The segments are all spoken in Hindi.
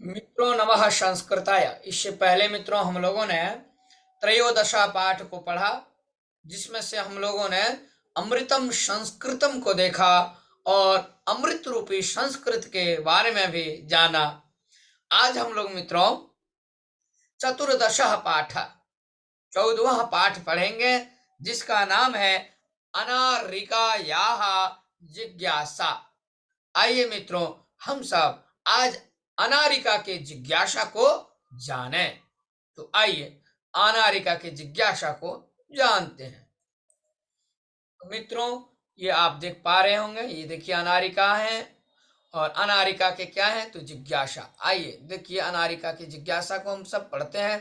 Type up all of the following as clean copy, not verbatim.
मित्रों नमः संस्कृताय। इससे पहले मित्रों हम लोगों ने त्रयोदशा पाठ को पढ़ा, जिसमें से हम लोगों ने अमृतम संस्कृतम को देखा और अमृत रूपी संस्कृत के बारे में भी जाना। आज हम लोग मित्रों चतुर्दशः पाठ 14वां पाठ पढ़ेंगे, जिसका नाम है अनारिकायाः जिज्ञासा। आइए मित्रों, हम सब आज अनारिका के जिज्ञासा को जाने। तो आइए अनारिका के जिज्ञासा को जानते हैं। तो मित्रों, ये आप देख पा रहे होंगे, ये देखिए अनारिका है और अनारिका के क्या है तो जिज्ञासा। आइए देखिए अनारिका की जिज्ञासा को हम सब पढ़ते हैं।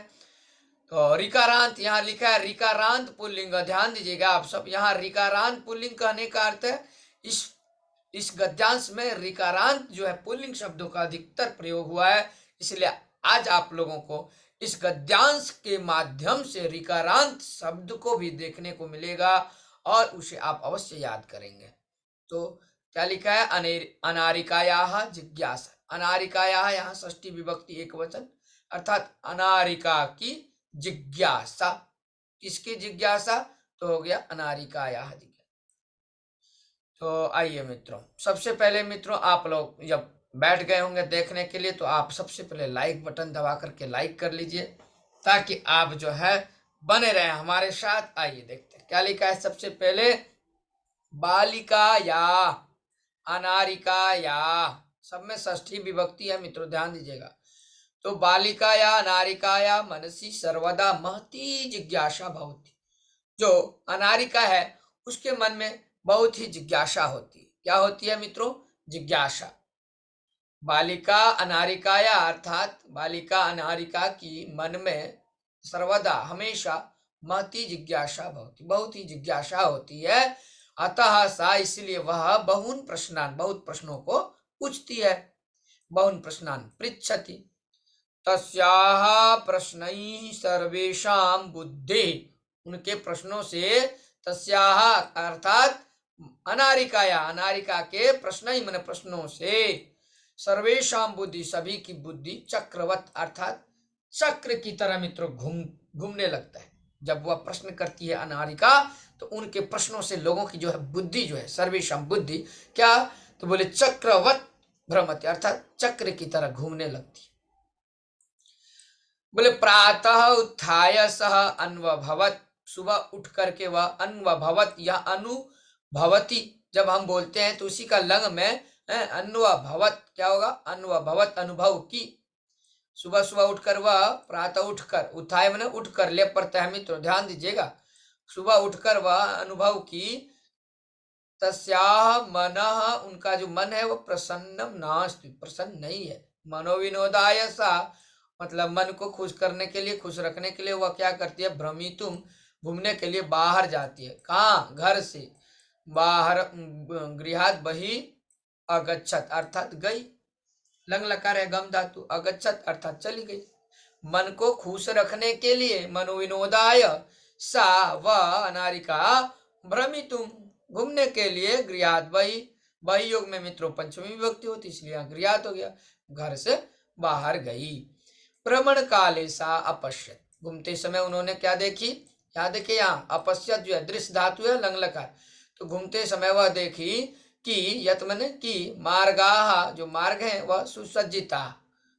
तो रिकारांत यहाँ लिखा है, रिकारांत पुल्लिंग। ध्यान दीजिएगा आप सब, यहाँ रिकारांत पुल्लिंग कहने का अर्थ है इस गद्यांश में रिकारांत जो है पुल्लिंग शब्दों का अधिकतर प्रयोग हुआ है। इसलिए आज आप लोगों को इस गद्यांश के माध्यम से रिकारांत शब्द को भी देखने को मिलेगा और उसे आप अवश्य याद करेंगे। तो क्या लिखा है, अनारिकायाः जिज्ञासा। अनारिकायाः यहाँ षष्ठी विभक्ति एक वचन, अर्थात अनारिका की जिज्ञासा। किसकी जिज्ञासा? तो हो गया अनारिकायाः जिज्ञासा। तो आइए मित्रों, सबसे पहले मित्रों आप लोग जब बैठ गए होंगे देखने के लिए, तो आप सबसे पहले लाइक बटन दबा करके लाइक कर लीजिए, ताकि आप जो है बने रहे हमारे साथ। आइए देखते हैं क्या लिखा है। सबसे पहले बालिका या अनारिका या, सब में षष्ठी विभक्ति है मित्रों, ध्यान दीजिएगा। तो बालिका या अनारिका या मनसी सर्वदा महती जिज्ञासा भवति। जो अनारिका है उसके मन में बहुत ही जिज्ञासा होती है। क्या होती है मित्रों? जिज्ञासा। बालिका अनारिकाया अर्थात बालिका अनारिका की मन में सर्वदा हमेशा महती जिज्ञासा भवति, बहुत ही जिज्ञासा होती है। अतः सा, इसलिए वह बहुन प्रश्नान, बहुत प्रश्नों को पूछती है। बहुन प्रश्नान पृच्छति। तस्याः प्रश्नैः सर्वेषां बुद्धि, उनके प्रश्नों से, तस्याः अर्थात अनारिकाया, अनारिका के प्रश्न मन प्रश्नों से, सर्वेषां बुद्धि, सभी की बुद्धि, चक्रवत अर्थात चक्र की तरह मित्रों घूमने लगता है। जब वह प्रश्न करती है अनारिका, तो उनके प्रश्नों से लोगों की जो है बुद्धि जो है, सर्वेषां बुद्धि क्या, तो बोले चक्रवत भ्रमति, अर्थात चक्र की तरह घूमने लगती है। बोले प्रातः उत्थाय सह अन्वभवत, सुबह उठ करके वह अन्वभवत या अनुभवती, जब हम बोलते हैं तो उसी का लंग में अन्वभवत क्या होगा, अन्वभवत अनुभव की। सुबह सुबह उठकर वह, प्रातः उठकर, उत्थाय मैंने उठकर, ले पड़ता है मित्रों, ध्यान दीजिएगा। सुबह उठकर वह अनुभव की। तस्याह मनः, उनका जो मन है वो प्रसन्नम नास्ति, प्रसन्न नहीं है। मनोविनोदाय सा, मतलब मन को खुश करने के लिए, खुश रखने के लिए वह क्या करती है, भ्रमितुम, घूमने के लिए बाहर जाती है। कहाँ? घर से बाहर, गृहात बही अगच्छत अर्थात गई, लंग लकार है गम धातु, अगच्छत अर्थात चली गई। मन को खुश रखने के लिए, मनोविनोदाय सा, वह अनारिका, भ्रमितुम, घूमने के लिए, गृहात बही, बही योग में मित्रों पंचमी विभक्ति होती, इसलिए गृहात हो गया, घर से बाहर गई। भ्रमण काले सा अपश्यत, घूमते समय उन्होंने क्या देखी, यहाँ देखिए, यहाँ अपश्यत जो है दृश्य धातु है, लंग लकार, तो घूमते समय वह देखी कि, यत मने कि, मार्गाः, जो मार्ग है वह सुसज्जिता,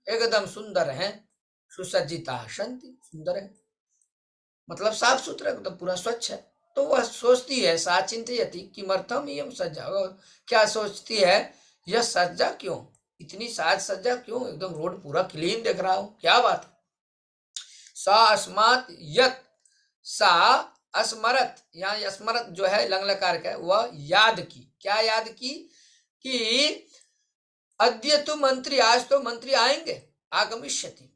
एकदम सुंदर है, सुसज्जिता सन्ति, सुंदर है, मतलब साफ सुथरा, एकदम पूरा स्वच्छ है। तो वह सोचती है, सा चिंतयति किमर्थम इयं सज्जा, क्या सोचती है, यह सज्जा क्यों, इतनी साज सज्जा क्यों, एकदम रोड पूरा क्लीन देख रहा हूँ, क्या बात है। सा अस्मात् यत, सा अस्मरत, यहाँ स्मरत जो है लंग लकार का, वह याद की। क्या याद की? कि अद्य तो मंत्री, आज तो मंत्री आएंगे, आगमिष्यति,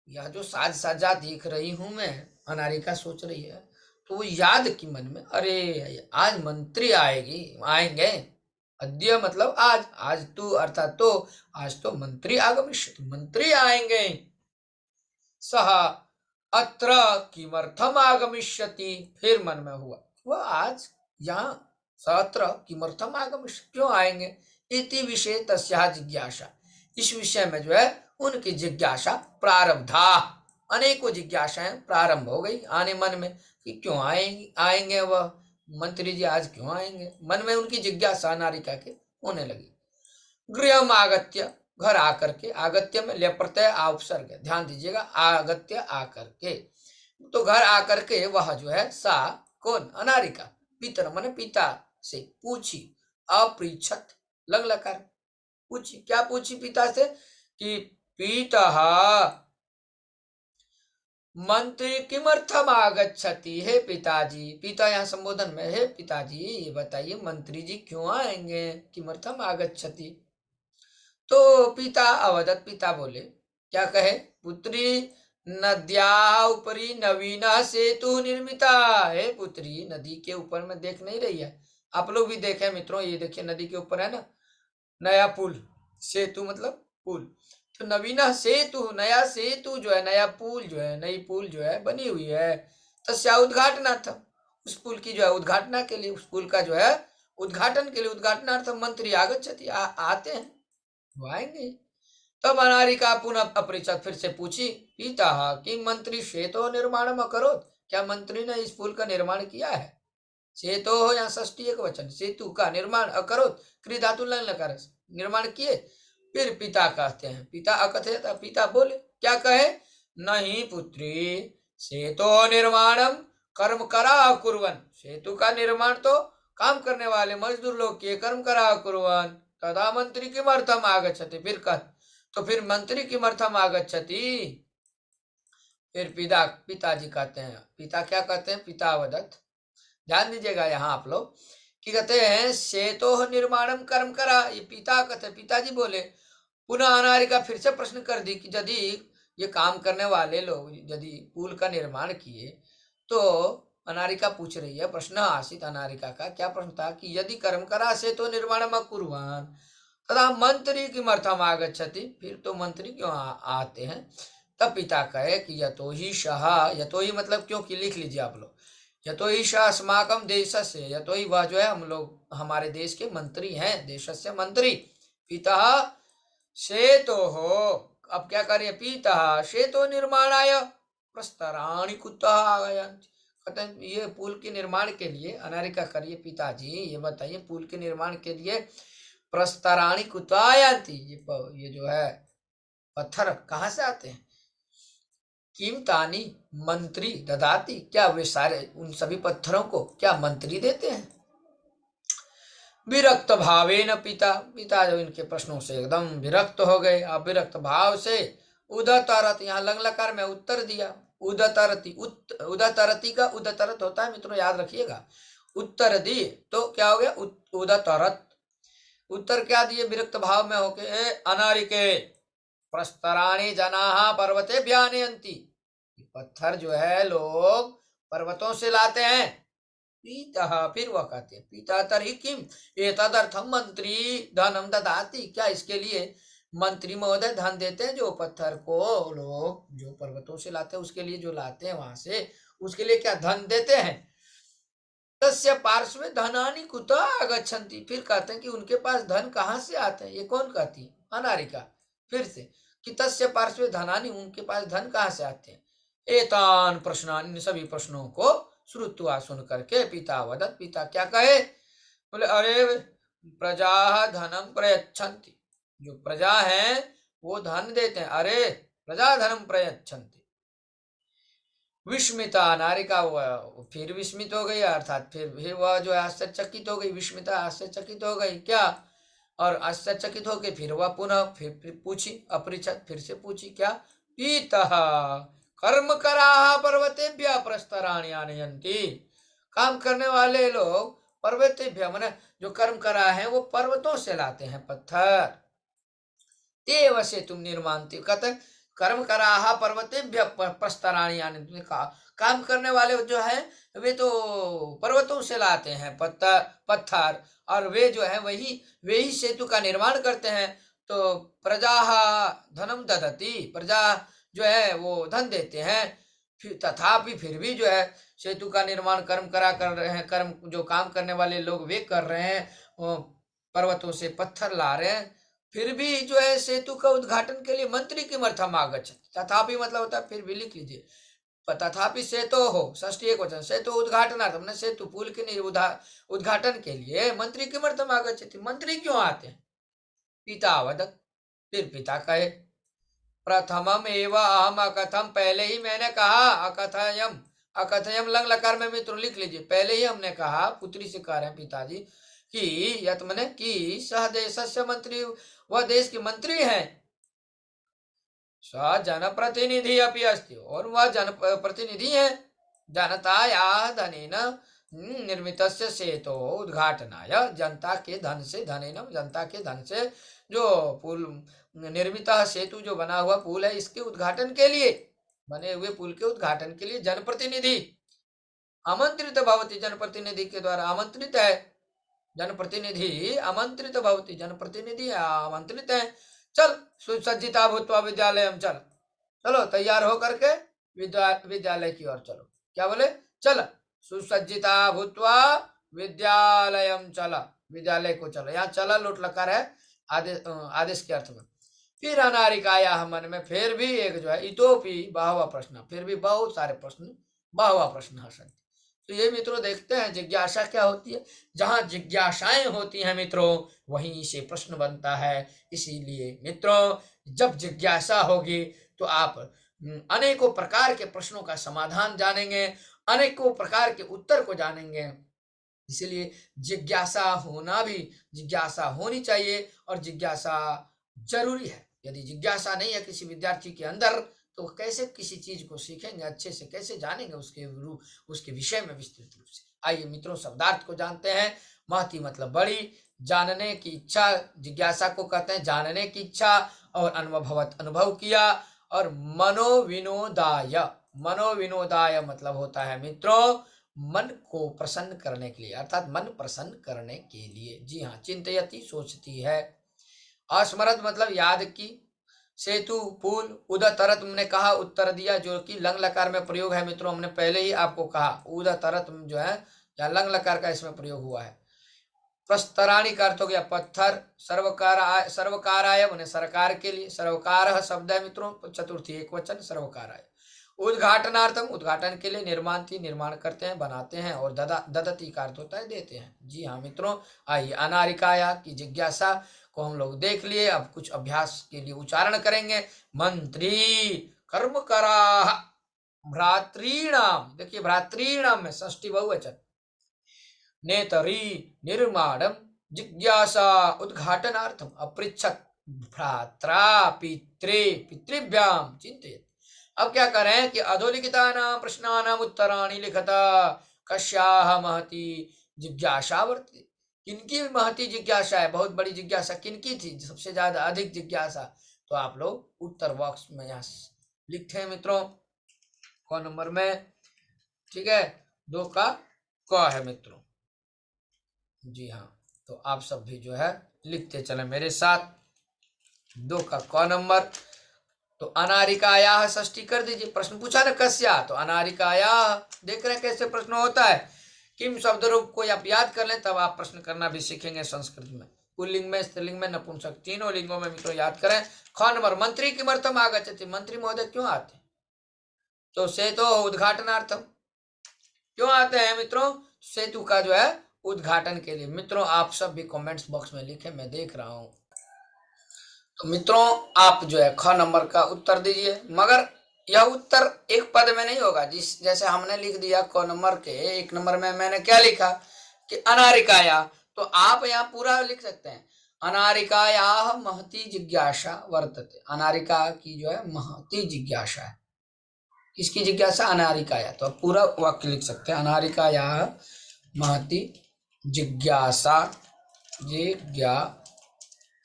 यह जो साज सज्जा देख रही हूं मैं, अनारिका सोच रही है, तो वो याद की मन में, अरे आज मंत्री आएंगे। अद्य मतलब आज, आज तो अर्थात तो, आज तो मंत्री आगमिष्यति, मंत्री आएंगे। सह अत्र किमर्थम आगमिष्यति, फिर मन में हुआ, वह आज यहाँ सत्र किमर्थम आगमिष्यति, क्यों आएंगे, इति विषय तस्याः जिज्ञासा, इस विषय में जो है उनकी जिज्ञासा प्रारब्धा, अनेकों जिज्ञासाएं प्रारंभ हो गई आने मन में कि क्यों आएंगे वह मंत्री जी, आज क्यों आएंगे। मन में उनकी जिज्ञासा अनारिका के होने लगी। गृहम आगत्य, घर आकर के, आगत्य में ले प्रत्यय आ उपसर्ग है, ध्यान दीजिएगा, आगत्य आकर के, तो घर आकर के वह जो है सा कौन, अनारिका, पितर मन पिता से पूछी, अपृछत लग लकार, पूछी, क्या पूछी पिता से कि पिता मंत्री किमर्थम आगच्छति, हे पिताजी, पिता यहाँ संबोधन में, हे पिताजी ये बताइए मंत्री जी क्यों आएंगे, किमर्थम आगच्छति। तो पिता अवदत, पिता बोले, क्या कहे, पुत्री नद्या ऊपरी नवीन सेतु निर्मिता, है पुत्री नदी के ऊपर में देख नहीं रही है, आप लोग भी देखे मित्रों, ये देखिए नदी के ऊपर है ना नया पुल, सेतु मतलब पुल, तो नवीना सेतु, नया सेतु जो है, नया पुल जो है, नई पुल जो है बनी हुई है, तस्या उद्घाटनार्थम, उस पुल की जो है उद्घाटना के लिए, उस पुल का जो है उद्घाटन के लिए, उद्घाटनार्थम मंत्री आगच्छति, आते हैं, वो आएंगे। तब अनारिका पुनः अपरिचित फिर से पूछी, पिता कि मंत्री सेतो निर्माण अकरोत्, क्या मंत्री ने इस पुल का निर्माण किया है। सेतो हो या षष्ठी एक वचन, सेतु का निर्माण अकरोत्, क्री धातु लकार, निर्माण किए। फिर पिता कहते हैं, पिता अकथयत, पिता बोले, क्या कहे, नहीं पुत्री, सेतो निर्माणम कर्म करा कुर्वन, सेतु का निर्माण तो काम करने वाले मजदूर लोग किए, कर्म करा कुर्वन, तदा मंत्री किमर्थम आगच्छति, फिर कह, तो फिर मंत्री किमर्थम आगच्छति। फिर पिताजी कहते हैं, पिता क्या कहते हैं, पिता अवदत, ध्यान दीजिएगा यहाँ आप लोग कि कहते हैं सेतो निर्माणम कर्म करा, ये पिता कहते, पिताजी बोले, पुनः अनारिका फिर से प्रश्न कर दी कि यदि ये काम करने वाले लोग यदि पुल का निर्माण किए, तो अनारिका पूछ रही है, प्रश्न आसित अनारिका का क्या प्रश्न था कि यदि कर्म करा से तो निर्माण कुर्वान तथा मंत्री किमर्थम आगच्छति, फिर तो मंत्री क्यों आते हैं। तब पिता कहे कि यतो ही शाह, यतो ही मतलब क्योंकि, लिख लीजिए आप लोग, यतो ही शाह अस्माकम देश से, यतो ही वह जो है हम लोग हमारे देश के मंत्री हैं, देश से मंत्री, पिता सेतो हो, अब क्या करिए, पिता सेतो निर्माणाय प्रस्तराणि कुतः आगच्छन्ति, कहते हैं ये पुल के निर्माण के लिए, अनारिका करिए, पिताजी ये बताइए पुल के निर्माण के लिए प्रस्तराणि कुतः आयान्ति, ये जो है पत्थर कहाँ से आते हैं, कीमतानी मंत्री ददाती, क्या वे सारे उन सभी पत्थरों को क्या मंत्री देते हैं। विरक्त भावेन पिता, पिता जो इनके प्रश्नों से एकदम विरक्त हो गए, अब विरक्त भाव से उदतरत, यहाँ लंग लकार में उत्तर दिया, उदतरती, उदतरती का उदतरत होता है मित्रों, याद रखिएगा, उत्तर दिए तो क्या हो गया, उदतरत, उत्तर क्या दिए विरक्त भाव में होके, अनारिके प्रस्तराणि जनाः पर्वते व्यानयन्ति, पत्थर जो है लोग पर्वतों से लाते हैं। पिता, फिर वह कहते हैं, पिता तर्हि किम एतदर्थम मंत्री धनम ददाति, क्या इसके लिए मंत्री महोदय धन देते हैं, जो पत्थर को लोग जो पर्वतों से लाते हैं उसके लिए जो लाते हैं वहां से, उसके लिए क्या धन देते हैं। तस्य पार्श्वे धनानि कुतः आगच्छन्ति, फिर कहते हैं कि उनके पास धन कहाँ से आते हैं, ये कौन कहती है, अनारिका, फिर से कि तस्य पार्श्वे धनानि, उनके पास धन कहाँ से आते हैं। एतान प्रश्नानि, इन सभी प्रश्नों को श्रुत्वा सुन करके पिता वदत, पिता क्या कहे, बोले अरे प्रजा धनम प्रयच्छन्ति, जो प्रजा है वो धन देते हैं, अरे प्रजा धनम प्रयच्छन्ति। विस्मिता, अनारिका फिर विस्मित हो गई, अर्थात फिर वह जो है आश्चर्यचकित हो गई, विस्मिता आश्चर्यचकित हो गई, क्या, और आश्चर्यचकित होके फिर वह पुनः फिर पूछी, अपरिचित फिर से पूछी, क्या, पीता कर्म करा पर्वतेभ्य प्रस्तराणि आनयन्ति, काम करने वाले लोग पर्वतेभ्य माने जो कर्म करा है वो पर्वतों से लाते हैं पत्थर, तेव से तुम निर्माणती, कहते कर्म करा पर्वतेभ्य प्रस्तराणि आनयन्ति, काम करने वाले जो है वे तो पर्वतों से लाते हैं पत्थर, और वे जो है वे ही सेतु का निर्माण करते हैं। तो प्रजा धनम ददती, प्रजा जो है वो धन देते हैं, फिर तथापि फिर भी जो है सेतु का निर्माण कर्म करा कर रहे हैं, कर्म जो काम करने वाले लोग वे कर रहे हैं, पर्वतों से पत्थर ला रहे हैं, फिर भी जो है सेतु का उद्घाटन के लिए मंत्री किमर्थम आगच्छति, तथापि मतलब होता है फिर भी, लिख लीजिए। तथापि सेतो हो, षष्ठी एक वचन, सेतु उद्घाटनार्थम, सेतु पुल के उद्घाटन के लिए मंत्री किमर्थम आगच्छति, मंत्री क्यों आते हैं। पिता वदत्, फिर पिता कहे, प्रथमम एवं अहम अकथम, पहले ही मैंने कहा, अकथयम, अकथयम लंग लकार में मित्रों लिख लीजिए, पहले ही हमने कहा, पुत्री से कह रहे हैं पिताजी, कि यत मने कि सह देशस्य मंत्री, वह देश के मंत्री हैं, स जनप्रतिनिधि अपि अस्ति, और वह जनप्रतिनिधि है, जनतायाः धनेन निर्मितस्य सेतो उद्घाटनाय, जनता के धन से, धनेन जनता के धन से जो पुल निर्मित सेतु जो बना हुआ पुल है, इसके उद्घाटन के लिए, बने हुए पुल के उद्घाटन के लिए जनप्रतिनिधि आमंत्रित भवति, जनप्रतिनिधि के द्वारा आमंत्रित है, जनप्रतिनिधि आमंत्रित भवति, जनप्रतिनिधि आमंत्रित है, चल सुसज्जिता भूत्वा विद्यालयम, चल, चलो तैयार हो करके विद्यालय की ओर चलो, क्या बोले, चल सुसज्जिता भूत्वा विद्यालयम, चला विद्यालय को चलो, यहाँ चला लोट लकार है आदेश के अर्थ में। फिर अनारिकाया मन में फिर भी एक जो है इतोपि बहवा प्रश्न, फिर भी बहुत सारे प्रश्न, बहवा प्रश्न हसन। तो ये मित्रों देखते हैं जिज्ञासा क्या होती है, जहां जिज्ञासाएं होती हैं मित्रों वहीं से प्रश्न बनता है। इसीलिए मित्रों जब जिज्ञासा होगी तो आप अनेकों प्रकार के प्रश्नों का समाधान जानेंगे, अनेकों प्रकार के उत्तर को जानेंगे। इसलिए जिज्ञासा होना भी, जिज्ञासा होनी चाहिए और जिज्ञासा जरूरी है। यदि जिज्ञासा नहीं है किसी विद्यार्थी के अंदर तो कैसे किसी चीज को सीखेंगे, अच्छे से कैसे जानेंगे उसके विषय में विस्तृत रूप से। आइए मित्रों शब्दार्थ को जानते हैं। महती मतलब बड़ी, जानने की इच्छा, जिज्ञासा को कहते हैं जानने की इच्छा, और अनुभवत अनुभव किया, और मनोविनोदाय, मनोविनोदाय मतलब होता है मित्रों मन को प्रसन्न करने के लिए, अर्थात मन प्रसन्न करने के लिए। जी हाँ, चिंतयति सोचती है। अस्मरत मतलब याद की, सेतु पुल, उदतरत हमने कहा, उत्तर दिया, जो कि लंग लकार में प्रयोग है मित्रों, हमने पहले ही आपको कहा उदतरत जो है या लंग लकार का इसमें प्रयोग हुआ है। प्रस्तराणी का अर्थ हो गया पत्थर, सर्वकार, सर्वकाराय मैंने सरकार के लिए, सर्वकार शब्द है मित्रों चतुर्थी एक वचन, सर्वकाराय। उद्घाटनार्थम उद्घाटन के लिए, निर्माण थी निर्माण करते हैं बनाते हैं, और ददती का अर्थ होता है देते हैं। जी हाँ मित्रों, आइए अनारिकाया की जिज्ञासा को हम लोग देख लिए। अब कुछ अभ्यास के लिए उच्चारण करेंगे। मंत्री कर्म करा, भ्रातृणाम, देखिए भ्रातृणाम में षष्ठी बहुवचन, नेतरी निर्माणम जिज्ञासा उद्घाटनार्थम अपृच्छत भ्रात्रा पित्रे पितृभ्याम चिंतित। अब क्या करें कि अधोलिखितानां प्रश्नानां उत्तराणि लिखता कस्याः महती जिज्ञासा वर्तते, किनकी महती जिज्ञासा है, बहुत बड़ी जिज्ञासा किनकी थी, सबसे ज्यादा अधिक जिज्ञासा। तो आप लोग उत्तर बॉक्स में यहाँ लिखते हैं मित्रों क नंबर में, ठीक है, 2 का क है मित्रों। जी हाँ, तो आप सब भी जो है लिखते चले मेरे साथ, 2 का क नंबर। तो अनारिकाया षष्ठी कर दीजिए, प्रश्न पूछा ना कस्या, तो अनारिकाया, देख रहे हैं कैसे प्रश्न होता है। किम शब्द रूप को आप याद कर लें तब आप प्रश्न करना भी सीखेंगे संस्कृत में। पुल्लिंग में, स्त्रीलिंग में, नपुंसक, तीनों लिंगों में मित्रों याद करें। ख नंबर मंत्री किमर्थम आगच्छति, मंत्री महोदय क्यों आते, तो सेतु उद्घाटनार्थम, क्यों आते हैं मित्रों, सेतु का जो है उद्घाटन के लिए। मित्रों आप सब भी कमेंट्स बॉक्स में लिखें, मैं देख रहा हूं। तो मित्रों आप जो है ख नंबर का उत्तर दीजिए, मगर यह उत्तर एक पद में नहीं होगा, जिस जैसे हमने लिख दिया क नंबर के 1 नंबर में मैंने क्या लिखा कि अनारिकाया, तो आप यहाँ पूरा लिख सकते हैं अनारिकाया महती जिज्ञासा वर्तते, अनारिका की जो है महती जिज्ञासा है। किसकी जिज्ञासा, अनारिकाया, तो आप पूरा वाक्य लिख सकते हैं अनारिकाया महती जिज्ञासा,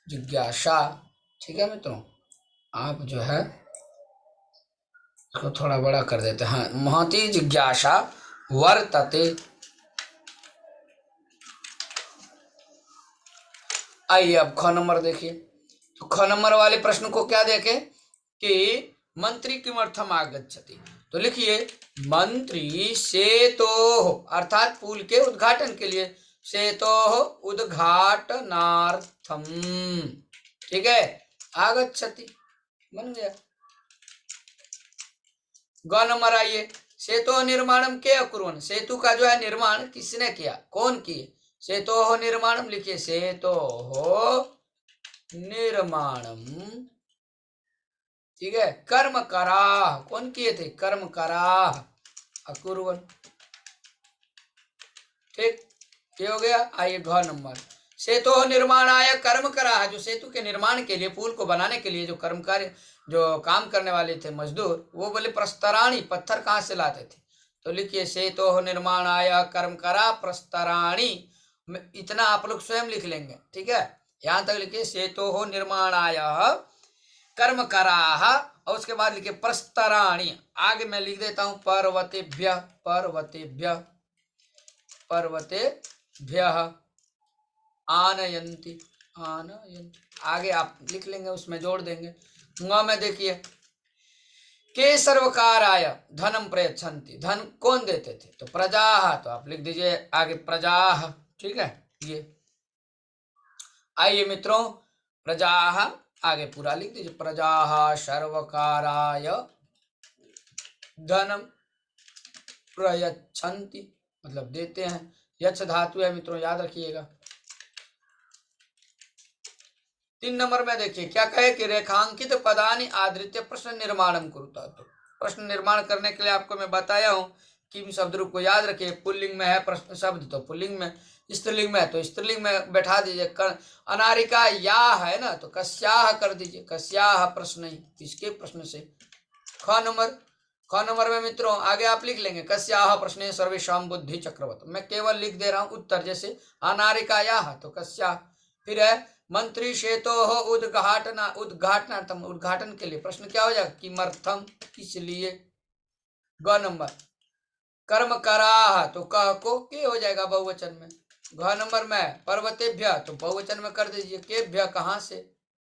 जिज्ञासा, ठीक है मित्रों। आप जो है इसको थोड़ा बड़ा कर देते हैं, हाँ, महती जिज्ञासा वर्तते। आइए अब ख नंबर देखिए, तो ख नंबर वाले प्रश्न को क्या देखें कि मंत्री किमर्थम आगच्छति, तो लिखिए मंत्री सेतोः अर्थात पुल के उद्घाटन के लिए, सेतोः उद्घाटनार्थम, ठीक है, आगच्छति बन गया। ग नंबर आइए, सेतु निर्माणम के अकुर्वन्, सेतु का जो है निर्माण किसने किया, कौन किए, सेतो हो निर्माणम लिखिए, सेतो हो निर्माणम, ठीक है, कर्म कराह, कौन किए थे, कर्म कराह अकुर्वन्, ठीक, ये हो गया। आइए घ नंबर, सेतु निर्माणाय कर्म करा, जो सेतु के निर्माण के लिए, पुल को बनाने के लिए जो कर्मकारी जो काम करने वाले थे मजदूर, वो बोले प्रस्तराणी, पत्थर कहाँ से लाते थे, तो लिखिए सेतु निर्माणाय कर्म करा प्रस्तराणी, इतना आप लोग स्वयं लिख लेंगे, ठीक है, यहां तक लिखिए सेतु निर्माणाय कर्म करा, और उसके बाद लिखिए प्रस्तराणी, आगे मैं लिख देता हूं पर्वतेभ्य, पर्वतेभ्य, पर्वतेभ्य आनयन्ति, आनयन्ति, आगे आप लिख लेंगे, उसमें जोड़ देंगे। ङ में देखिए, के सर्वकाराय धनम प्रयच्छन्ति, धन कौन देते थे, तो प्रजा, तो आप लिख दीजिए आगे प्रजा, ठीक है। ये आइए मित्रों, प्रजा आगे पूरा लिख दीजिए, प्रजा सर्वकाराय धनम प्रयच्छन्ति, मतलब देते हैं, यच्छ धातु है मित्रों, याद रखिएगा। 3 नंबर में देखिए क्या कहे कि रेखांकित पदानि आदृत्य प्रश्न निर्माणम कुरुता, तो प्रश्न निर्माण करने के लिए आपको मैं बताया हूं कि शब्द रूप को याद रखिए, पुल्लिंग में है प्रश्न शब्द तो पुल्लिंग में, स्त्रीलिंग में है तो स्त्रीलिंग में बैठा दीजिए, अनारिका या है ना तो कस्याह कर दीजिए, कस्याह प्रश्न ही, इसके प्रश्न से। ख नंबर में मित्रों आगे आप लिख लेंगे, कस्याह प्रश्न सर्वेशाम बुद्धि चक्रवत, मैं केवल लिख दे रहा हूं उत्तर, जैसे अनारिकायाह तो कस्याह, फिर है मंत्री शेतो हो उद्घाटनार्थम, उद्घाटन के लिए प्रश्न क्या हो जाएगा, किमर्थम, इसलिए। ग नंबर, कर्म कराह तो कह को के हो जाएगा बहुवचन में। घ नंबर में पर्वतेभ्य तो बहुवचन में कर दीजिए, केभ्य कहां से,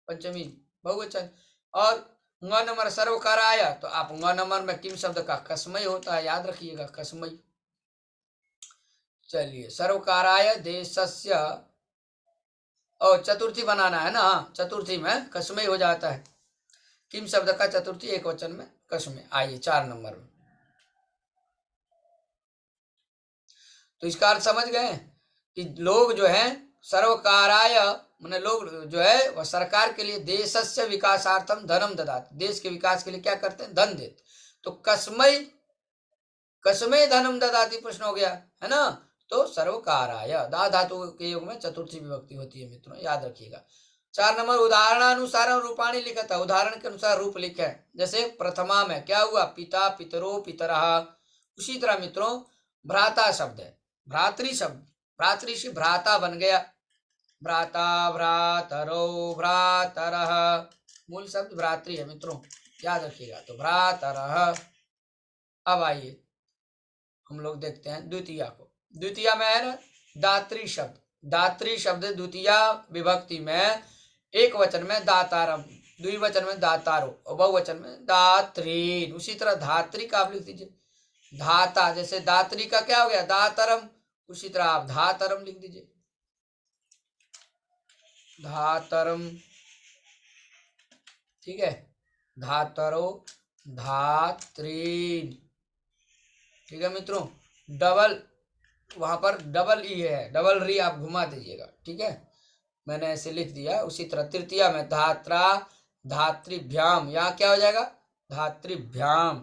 पंचमी बहुवचन। और ङ नंबर सर्वकाराय तो आप ङ नंबर में किम शब्द का कसमय होता है, याद रखिएगा कसमय। चलिए, सर्वकाराय देशस्य, और चतुर्थी बनाना है ना, चतुर्थी में कसमय हो जाता है, किम शब्द का चतुर्थी एक वचन में कसमय। आइए 4 नंबर में, तो इसका अर्थ समझ गए कि लोग जो है सर्वकाराय, माने लोग जो है वह सरकार के लिए देशस्य विकासार्थम धनम ददाति, देश के विकास के लिए क्या करते हैं, धन देते, तो कसमय, कसमय धनम ददाति प्रश्न हो गया है ना, तो सर्वकाराय दा धातु के योग में चतुर्थी विभक्ति होती है मित्रों, याद रखिएगा। 4 नंबर, उदाहरणानुसार रूपाणी लिखा था, उदाहरण के अनुसार रूप लिखे, जैसे प्रथमा में क्या हुआ, पिता पितरो पितरः, उसी तरह मित्रों भ्राता शब्द है, भ्रातृ शब्द, भ्रातृ से भ्राता बन गया, भ्राता भ्रातरो भ्रातरः, मूल शब्द भ्रातृ है मित्रों, याद रखिएगा, तो भ्रातरः। अब आइए हम लोग देखते हैं द्वितीया को, द्वितीया में है ना दात्री शब्द, दात्री शब्द द्वितीया विभक्ति में एक वचन में दातारम, द्विवचन में दातारो, और बहुवचन में दात्रीन, उसी तरह धात्री का आप लिख दीजिए धाता, जैसे दात्री का क्या हो गया दातरम, उसी तरह आप धातरम लिख दीजिए, धातरम, ठीक है, धातरो धात्रीन, ठीक है मित्रों, डबल वहां पर डबल ई है, डबल री आप घुमा दीजिएगा, ठीक है, मैंने ऐसे लिख दिया। उसी तरह तृतीया में धात्रा धात्रिभ्याम, यहाँ क्या हो जाएगा धात्रिभ्याम,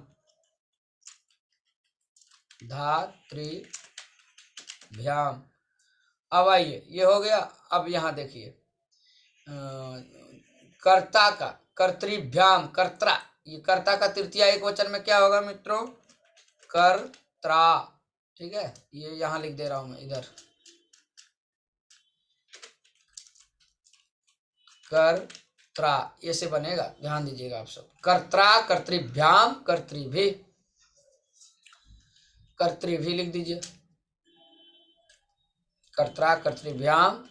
धात्रिभ्याम। अब आइए ये हो गया, अब यहाँ देखिए कर्ता का, कर्तृभ्याम, कर्त्रा, ये कर्ता का तृतीया एक वचन में क्या होगा मित्रों, कर्त्रा, ठीक है, ये यहां लिख दे रहा हूं मैं इधर, कर्त्रा ऐसे बनेगा, ध्यान दीजिएगा आप सब, कर्त्रा कर्तृभ्याम कर्तृभि, कर्तृभि लिख दीजिए, कर्त्रा कर्तृभ्याम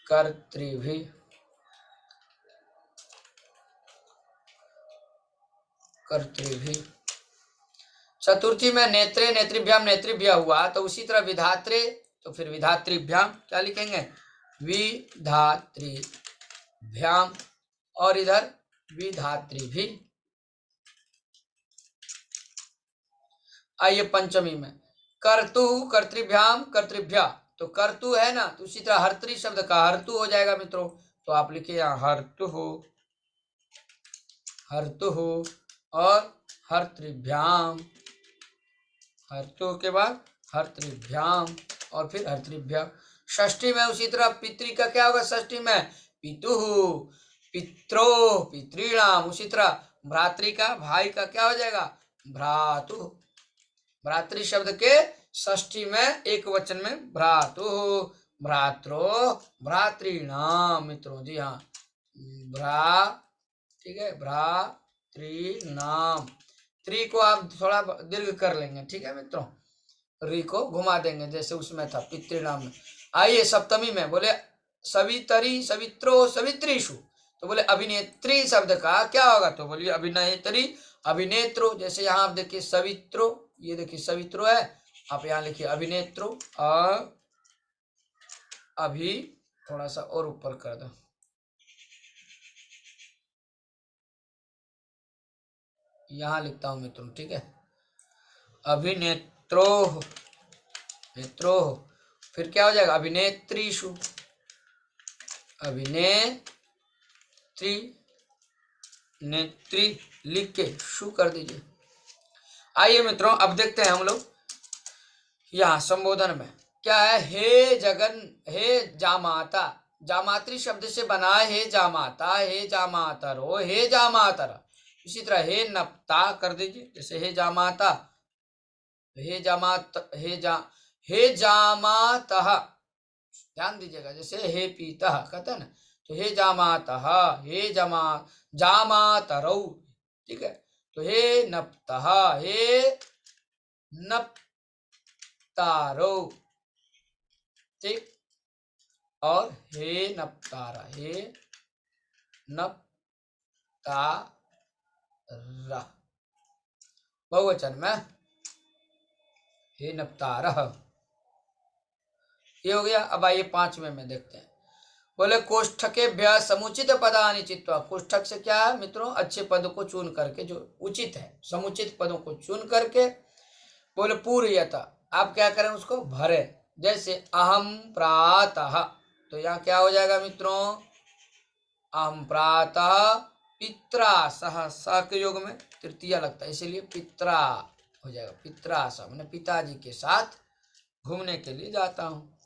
कर्तृभि, कर्तृभि। चतुर्थी में नेत्रे नेत्रिभ्याम नेत्रिभ्या हुआ, तो उसी तरह विधात्रे तो फिर विधात्रिभ्याम क्या लिखेंगे, विधात्री, भ्याम, और इधर विधात्री भी। आइए पंचमी में, कर्तु कर्तृभ्याम कर्तृभ्या, तो कर्तु है ना, तो उसी तरह हर्तृ शब्द का हर्तु हो जाएगा मित्रों, तो आप लिखिए यहाँ हर्तु हो, हर्तु हो, और हर्तृभ्याम, हर्तु के बाद हर्तृभ्याम और फिर हर्तृभ्या। षष्ठी में उसी तरह पितृ का क्या होगा, षष्ठी में पितु, पित्रो, पितृणाम, उसी तरह भ्रातृ का भाई का क्या हो जाएगा, भ्रातु। भ्रातृ शब्द के षष्ठी में एक वचन में भ्रातु, भ्रात्रो, भ्रातृणाम मित्रों, जी हाँ, भ्रा, ठीक है, भ्रातृनाम। त्रि को आप थोड़ा दीर्घ कर लेंगे, ठीक है मित्रों, री को घुमा देंगे जैसे उसमें था पितृनाम में। आइए सप्तमी में, बोले सवितरी सवित्रो सवित्रीषु, तो बोले अभिनेत्री शब्द का क्या होगा, तो बोलिए अभिनेत्री अभिनेत्रो, जैसे यहाँ आप देखिए सवित्रो, ये देखिए सवित्रो है, आप यहाँ लिखिए अभिनेत्रो, और अभी थोड़ा सा और ऊपर कर दो, यहाँ लिखता हूं मित्रों, ठीक है, अभिनेत्रो, नेत्रो, फिर क्या हो जाएगा अभिनेत्रीषु, अभिनेत्री, नेत्री लिख के शु कर दीजिए। आइए मित्रों अब देखते हैं हम लोग यहाँ संबोधन में क्या है, हे जगन, हे जामाता, जामात्री शब्द से बना है हे जामाता, हे जामातरो, हे जामातर, इसी तरह हे नप्ता कर दीजिए, जैसे हे जामाता, हे जामात, हे जामातः, ध्यान दीजिएगा, जैसे हे पीतः कहते हैं ना, तो हे जामातः, हे जामातरौ, ठीक है, तो हे नप्तः, हे नप्तारौ, ठीक, और हे नप्तारा, हे नप्तारा, बहुवचन में हे नप्तारः, ये हो गया। अब आइए पांचवें में देखते हैं, बोले कोष्ठकेभ्यः समुचित पदानि चित्वा, कोष्ठक से क्या है मित्रों, अच्छे पदों को चुन करके, जो उचित है, समुचित पदों को चुन करके, बोले पूर्यत, आप क्या करें उसको भरे, जैसे अहम प्रातः, तो यहाँ क्या हो जाएगा मित्रों, अहम प्रातः पित्रा सह, स के योग में तृतीया लगता है, इसीलिए पित्रा हो जाएगा, पित्रा सह मैंने पिताजी के साथ घूमने के लिए जाता हूँ।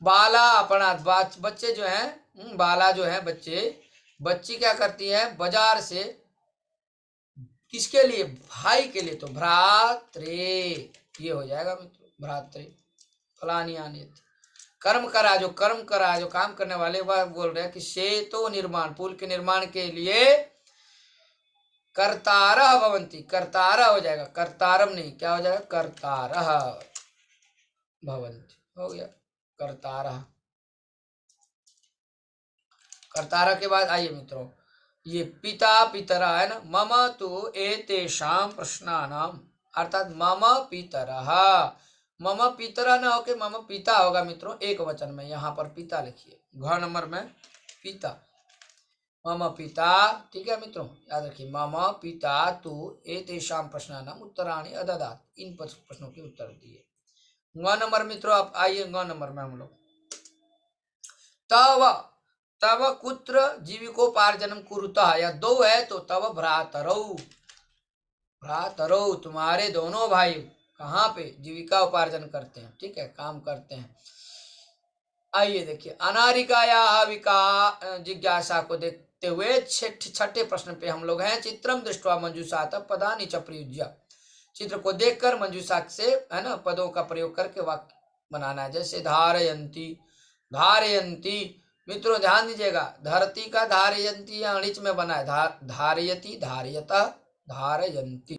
बाला अपना, बच्चे जो हैं, बाला जो है बच्चे, बच्ची क्या करती है, बाजार से, किसके लिए, भाई के लिए, तो भ्रात्रे, ये हो जाएगा मित्रों, भ्रात्रे, फलानी आने, कर्म करा, जो कर्म करा, जो काम करने वाले, वह बोल रहे हैं कि सेतु निर्माण, पुल के निर्माण के लिए कर्तारः भवन्ति, कर्तारः हो जाएगा, कर्तारम नहीं, क्या हो जाएगा, कर्तारः भवन्ति, हो गया कर्तारः। कर्तारः के बाद आइए मित्रों, ये पिता पितरा है ना, मम तो एतेषां प्रश्नानाम, अर्थात मम पितरः, मम पितरा न होके मम पिता होगा मित्रों, एक वचन में, यहाँ पर पिता लिखिए, घ नंबर में पिता, मम पिता, ठीक है मित्रों, याद रखिए, मम पिता तु एतेषां प्रश्नानाम उत्तराणि अददात्, इन प्रश्नों के उत्तर दिए। ग नंबर मित्रों, आप आइए ग नंबर में हम लोग, तव, तव कुत्र जीविकोपार्जनम कुरुतः, या दो है तो तव भ्रातरौ, भ्रातरौ तुम्हारे दोनों भाई कहाँ पे जीविका उपार्जन करते हैं, ठीक है, काम करते हैं। आइए देखिए, अनारिकाया विका जिज्ञासा को देखते हुए छठे प्रश्न पे हम लोग हैं, चित्रम दृष्ट्वा मंजूषा पदानि च प्रयुज्य, चित्र को देखकर मंजूषा से, है ना, पदों का प्रयोग करके वाक्य बनाना है, जैसे धारयंती, धारयंती मित्रों ध्यान दीजिएगा, धरती का धारयंती अणिच में बना है, धारयती, धारयता, धारयंती,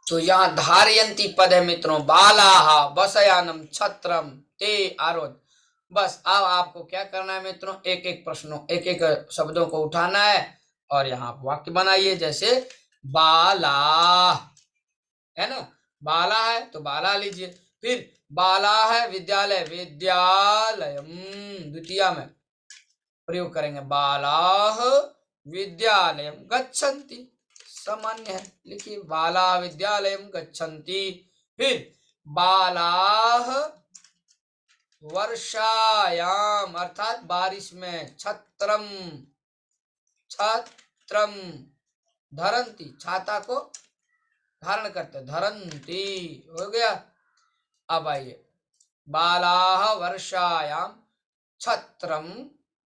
तो यहाँ धारयंती पद है मित्रों, बालाहा बसयानम छत्रम ते आरोध, बस अब आपको क्या करना है मित्रों, एक एक प्रश्नों, एक एक शब्दों को उठाना है और यहाँ वाक्य बनाइए, जैसे बाला है ना, बाला है तो बाला लीजिए, फिर बाला है विद्यालय, विद्यालयम द्वितीया में, प्रयोग करेंगे। बालाः विद्यालयं गच्छन्ति, सामान्य है, लिखिए बाला विद्यालयं गच्छन्ति। फिर बालाः वर्षायाम अर्थात बारिश में छत्रम छत्रम धरंती, छाता को धारण करते, धरंती हो गया। अब आइए बालाः वर्षायाम छत्रम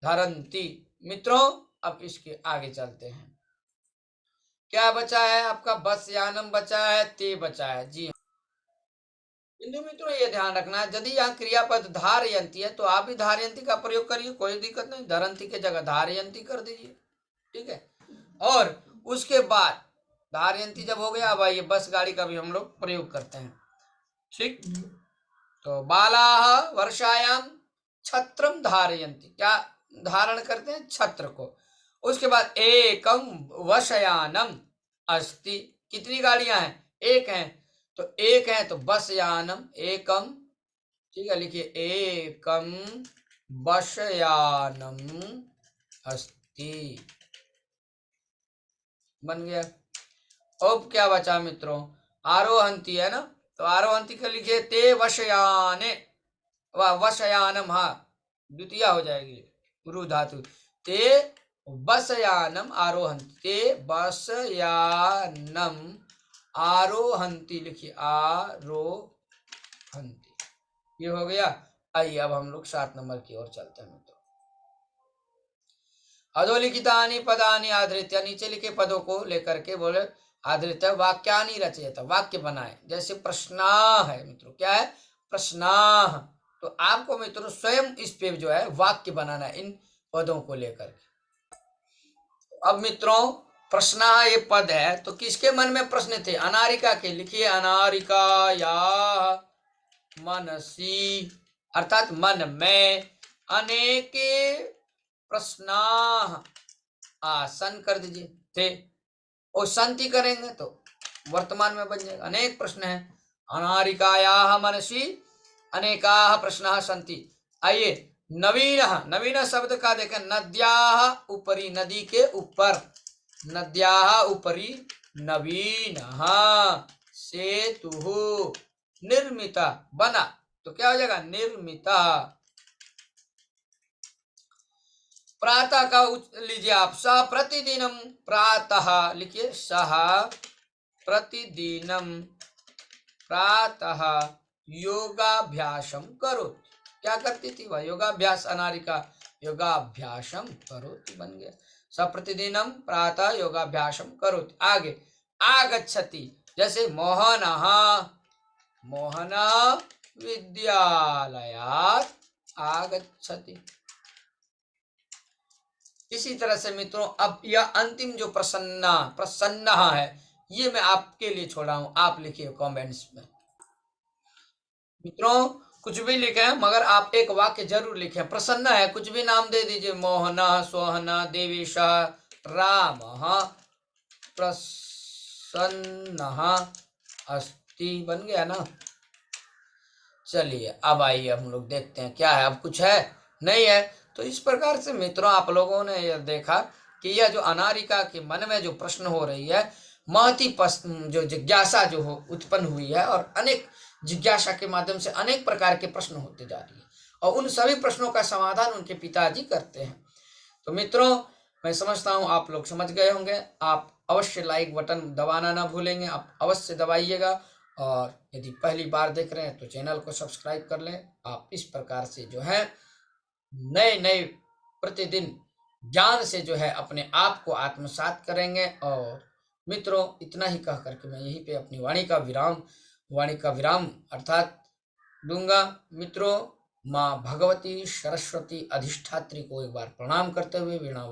धरंती। मित्रों अब इसके आगे चलते हैं। क्या बचा है आपका? बस यानम बचा है, ते बचा है। जी बिंदु मित्रों ये ध्यान रखना है, यदि यहाँ क्रियापद धारयंती है तो आप भी धारयंती का प्रयोग करिए, कोई दिक्कत नहीं, धरंती के जगह धारयंती कर दीजिए, ठीक है। और उसके बाद धारयंती जब हो गया, अब आइए बस गाड़ी का भी हम लोग प्रयोग करते हैं, ठीक। तो बालाः वर्षायाम छत्रम धारयंती, क्या धारण करते हैं? छत्र को। उसके बाद एकम वशयानम अस्ति, कितनी गाड़ियां हैं? एक हैं, तो एक है तो बस यानम एकम, ठीक है, लिखिए एकम बशयानम अस्ति, बन गया। अब क्या बचा मित्रों? आरोहंती है ना, तो आरोहंती का लिखिए ते वशयाने, वशयानम, हाँ द्वितीय हो जाएगी गुरु धातु, ते बसयानम आरोहंती, ते बसयानम आरोहंती, लिखिए आरोहंती, ये हो गया। आइए अब हम लोग 7 नंबर की ओर चलते हैं मित्रों। अधोलिखितानि पदानि आधृत्य, नीचे लिखे पदों को लेकर के बोले आधृत्य वाक्यानि रचयत, वाक्य बनाए। जैसे प्रश्नाः है मित्रों, क्या है? प्रश्नाः, तो आपको मित्रों स्वयं इस पे जो है वाक्य बनाना है इन पदों को लेकर। अब मित्रों प्रश्न ये पद है, तो किसके मन में प्रश्न थे? अनारिका के, लिखिए अनारिकाया मनसी, अर्थात मन में अनेके प्रश्नाः आसन कर दीजिए थे, और संति करेंगे तो वर्तमान में बन जाएगा, अनेक प्रश्न है। अनारिकायाः मनसि अनेकाः प्रश्नाः सन्ति। आइए नवीनः, नवीन शब्द का देखें, नद्याः उपरि, नदी के ऊपर, नद्याः उपरि नवीनः सेतुः निर्मिता, बना, तो क्या हो जाएगा? निर्मिता। प्रातः का लीजिए आप, सह प्रतिदिनम, प्रातः लिखिए सह प्रतिदिनम प्रातः योगाभ्यासम करोति, क्या करती थी वह? योगाभ्यास। अनारिका योगाभ्यासम करोति, बन गया सह प्रतिदिनम प्रातः योगाभ्यासम करोति। आगे आगच्छति, जैसे मोहनः, मोहनः विद्यालयात् आगच्छति। इसी तरह से मित्रों अब यह अंतिम जो प्रसन्ना, प्रसन्न है, ये मैं आपके लिए छोड़ा हूं, आप लिखिए कमेंट्स में। मित्रों कुछ भी लिखें, मगर आप एक वाक्य जरूर लिखें। प्रसन्न है, कुछ भी नाम दे दीजिए, मोहनः, सोहनः, देवेशः, रामः प्रसन्नः अस्ति, बन गया ना। चलिए अब आइए हम लोग देखते हैं क्या है। अब कुछ है? नहीं है। तो इस प्रकार से मित्रों आप लोगों ने यह देखा कि यह जो अनारिका के मन में जो प्रश्न हो रही है, महती जो जिज्ञासा जो हो उत्पन्न हुई है, और अनेक जिज्ञासा के माध्यम से अनेक प्रकार के प्रश्न होते जा रही है, और उन सभी प्रश्नों का समाधान उनके पिताजी करते हैं। तो मित्रों मैं समझता हूँ आप लोग समझ गए होंगे। आप अवश्य लाइक बटन दबाना ना भूलेंगे, आप अवश्य दबाइएगा, और यदि पहली बार देख रहे हैं तो चैनल को सब्सक्राइब कर लें। आप इस प्रकार से जो है नए नए प्रतिदिन ज्ञान से जो है अपने आप को आत्मसात करेंगे। और मित्रों इतना ही कह करके मैं यहीं पे अपनी वाणी का विराम अर्थात दूंगा। मित्रों माँ भगवती सरस्वती अधिष्ठात्री को एक बार प्रणाम करते हुए, वीणा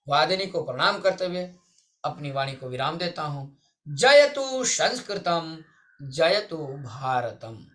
वादिनी को प्रणाम करते हुए अपनी वाणी को विराम देता हूँ। जयतु संस्कृतम, जयतु भारतम।